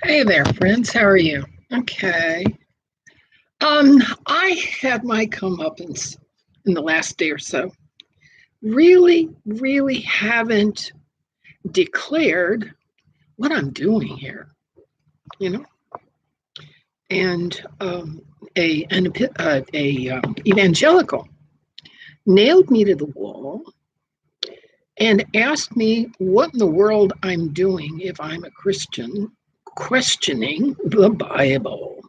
Hey there, friends. How are you? Okay. I had my comeuppance in the last day or so. Really haven't declared what I'm doing here, you know. And a evangelical nailed me to the wall and asked me what in the world I'm doing if I'm a Christian questioning the Bible.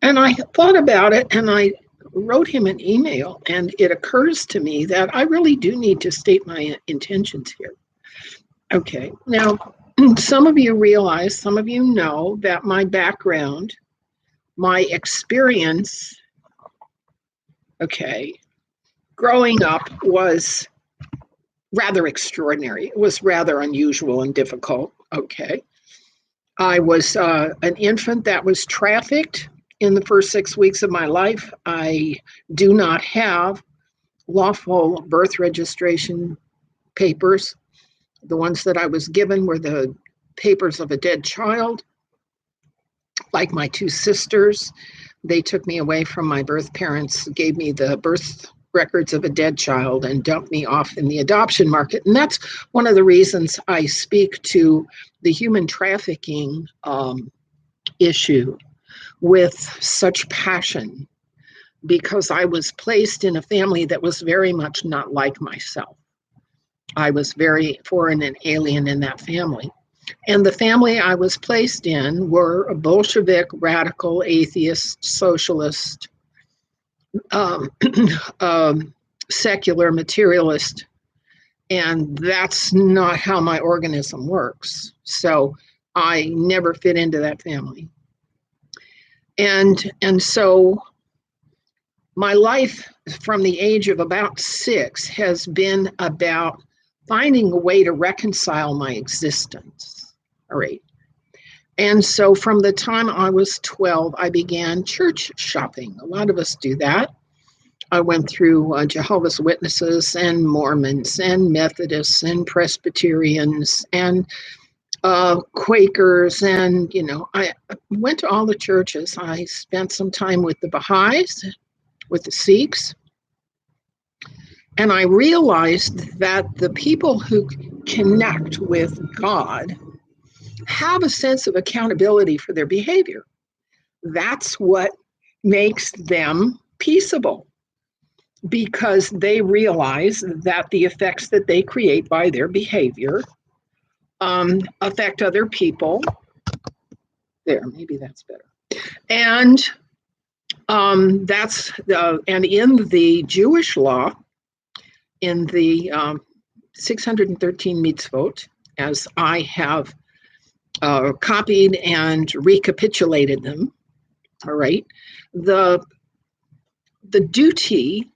And I thought about it and I wrote him an email, and it occurs to me that I really do need to state my intentions here. Okay, now, some of you realize, some of you know that my background, my experience, okay, growing up was rather extraordinary. It was rather unusual and difficult. Okay. I was an infant that was trafficked in the first 6 weeks of my life. I do not have lawful birth registration papers. The ones that I was given were the papers of a dead child. Like my two sisters, they took me away from my birth parents, gave me the birth records of a dead child, and dumped me off in the adoption market. And that's one of the reasons I speak to the human trafficking issue with such passion, because I was placed in a family that was very much not like myself. I was very foreign and alien in that family. And the family I was placed in were a Bolshevik, radical, atheist, socialist, um, secular, materialist. And that's not how my organism works. So I never fit into that family. And so my life from the age of about 6 has been about finding a way to reconcile my existence. All right. And so from the time I was 12, I began church shopping. A lot of us do that. I went through Jehovah's Witnesses and Mormons and Methodists and Presbyterians and Quakers, and I went to all the churches. I spent some time with the Baha'is, with the Sikhs, and I realized that the people who connect with God have a sense of accountability for their behavior. That's what makes them peaceable, because they realize that the effects that they create by their behavior affect other people. There, maybe that's better. And and in the Jewish law, in the 613 mitzvot, as I have copied and recapitulated them, all right, the duty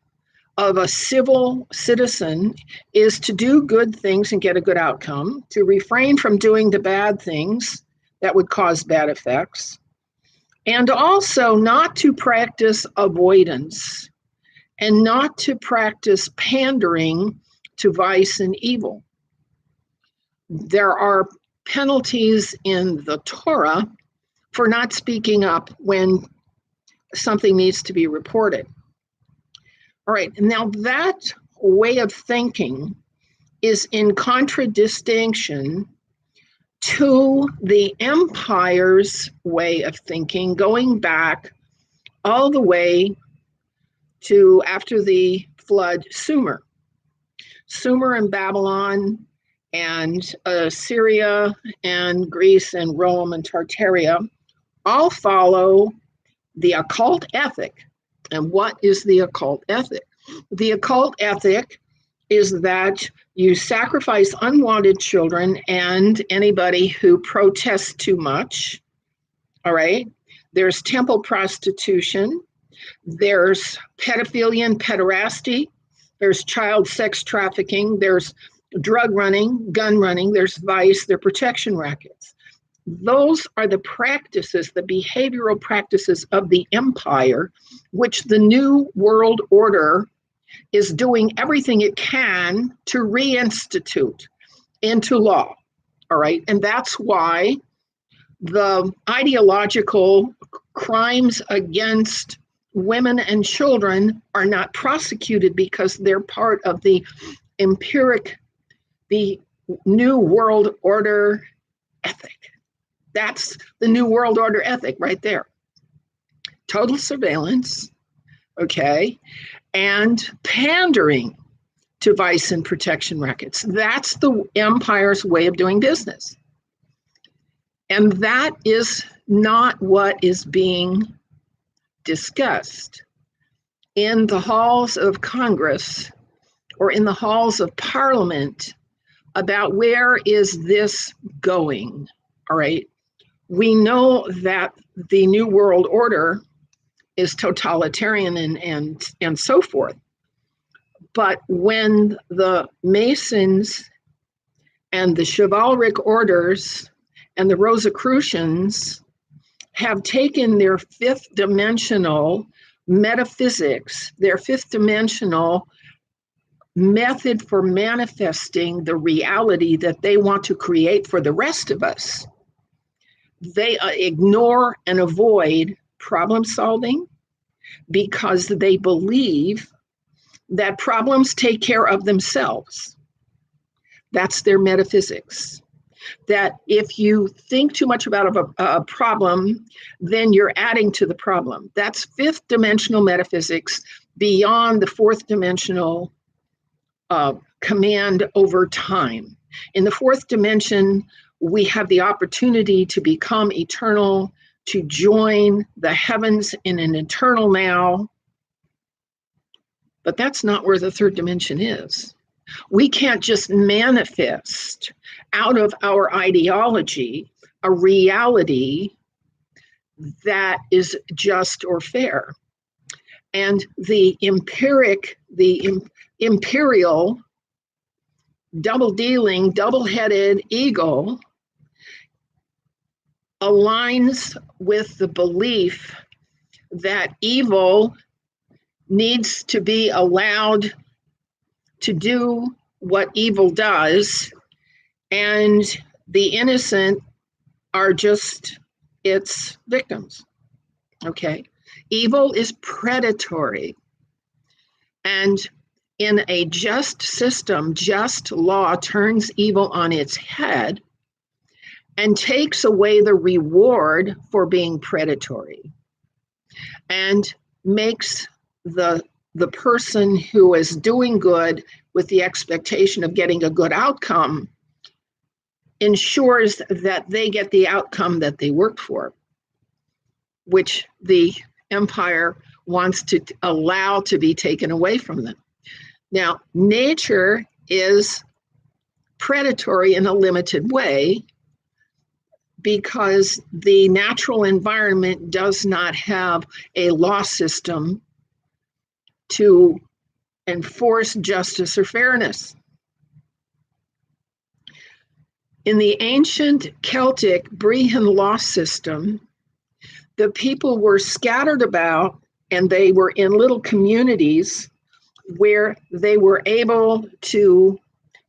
of a civil citizen is to do good things and get a good outcome, to refrain from doing the bad things that would cause bad effects, and also not to practice avoidance and not to practice pandering to vice and evil. There are penalties in the Torah for not speaking up when something needs to be reported. All right, now that way of thinking is in contradistinction to the empire's way of thinking, going back all the way to after the flood, Sumer and Babylon and Syria and Greece and Rome and Tartaria all follow the occult ethic. And what is the occult ethic? The occult ethic is that you sacrifice unwanted children and anybody who protests too much. All right. There's temple prostitution. There's pedophilia and pederasty. There's child sex trafficking. There's drug running, gun running. There's vice. There are protection rackets. Those are the practices, the behavioral practices of the empire, which the New World Order is doing everything it can to reinstitute into law. All right. And that's why The ideological crimes against women and children are not prosecuted because they're part of the New World Order ethic. That's the New World Order ethic right there. Total surveillance, okay, and pandering to vice and protection rackets. That's the empire's way of doing business. And that is not what is being discussed in the halls of Congress or in the halls of Parliament about where is this going, all right? We know that the New World Order is totalitarian and so forth. But when the Masons and the chivalric orders and the Rosicrucians have taken their fifth dimensional metaphysics, their fifth dimensional method for manifesting the reality that they want to create for the rest of us, they ignore and avoid problem solving because they believe that problems take care of themselves. That's their metaphysics. That if you think too much about a problem, then you're adding to the problem. That's fifth dimensional metaphysics beyond the fourth dimensional command over time. In the fourth dimension, we have the opportunity to become eternal, to join the heavens in an eternal now. But that's not where the third dimension is. We can't just manifest out of our ideology a reality that is just or fair. And the imperial, double-dealing, double-headed ego aligns with the belief that evil needs to be allowed to do what evil does, and the innocent are just its victims. Okay? Evil is predatory. And in a just system, just law turns evil on its head and takes away the reward for being predatory and makes the person who is doing good with the expectation of getting a good outcome ensures that they get the outcome that they worked for, which the empire wants to allow to be taken away from them. Now, nature is predatory in a limited way because the natural environment does not have a law system to enforce justice or fairness. In the ancient Celtic Brehon law system, the people were scattered about and they were in little communities where they were able to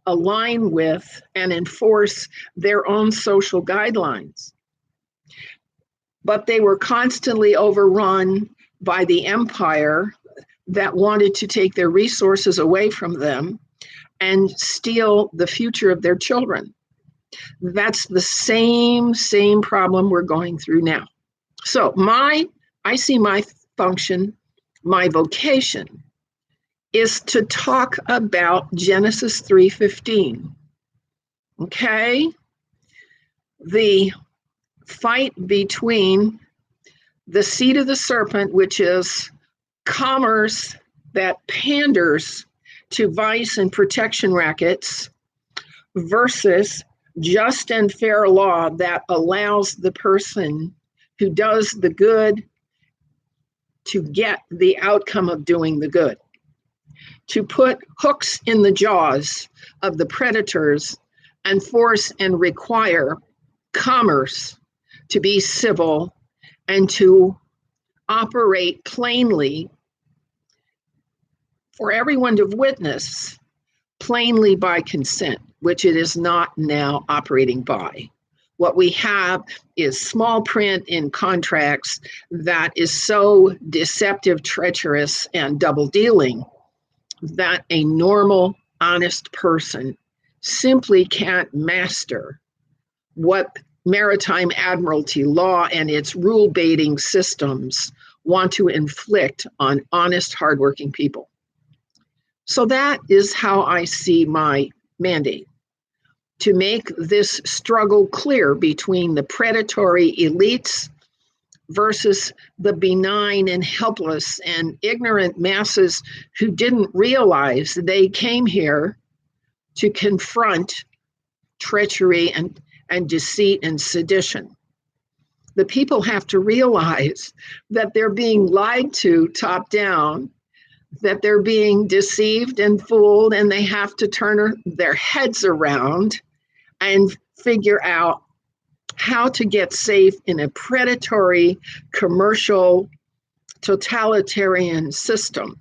align with and enforce their own social guidelines. But they were constantly overrun by the empire that wanted to take their resources away from them and steal the future of their children. That's the same problem we're going through now. So I see my function, my vocation is to talk about Genesis 3:15. Okay? The fight between the seed of the serpent, which is commerce that panders to vice and protection rackets, versus just and fair law that allows the person who does the good to get the outcome of doing the good, to put hooks in the jaws of the predators and force and require commerce to be civil and to operate plainly for everyone to witness, plainly by consent, which it is not now operating by. What we have is small print in contracts that is so deceptive, treacherous, and double dealing that a normal, honest person simply can't master what maritime admiralty law and its rule baiting systems want to inflict on honest, hardworking people. So that is how I see my mandate, to make this struggle clear between the predatory elites versus the benign and helpless and ignorant masses who didn't realize they came here to confront treachery and deceit and sedition. The people have to realize that they're being lied to top down, that they're being deceived and fooled, and they have to turn their heads around and figure out how to get safe in a predatory, commercial, totalitarian system.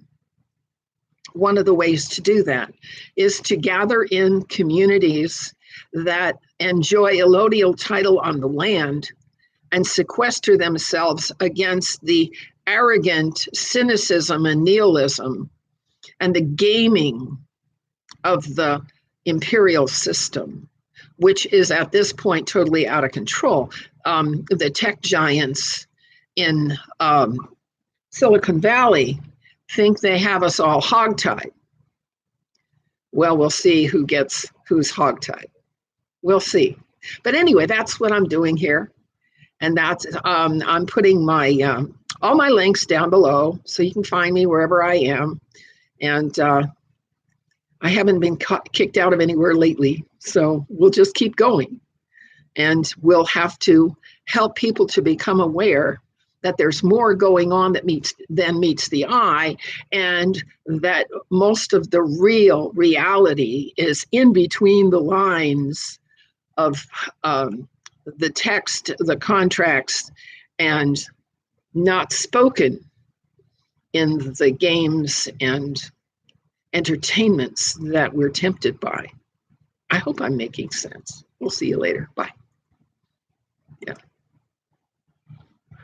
One of the ways to do that is to gather in communities that enjoy allodial title on the land and sequester themselves against the arrogant cynicism and nihilism and the gaming of the imperial system, which is at this point totally out of control. The tech giants in Silicon Valley think they have us all hogtied. Well, we'll see who's hogtied. We'll see. But anyway, that's what I'm doing here. And that's, I'm putting my all my links down below so you can find me wherever I am. And I haven't been kicked out of anywhere lately, so we'll just keep going. And we'll have to help people to become aware that there's more going on than meets the eye, and that most of the real reality is in between the lines of the text, the contracts, and not spoken in the games and entertainments that we're tempted by. I hope I'm making sense. We'll see you later. Bye. Yeah.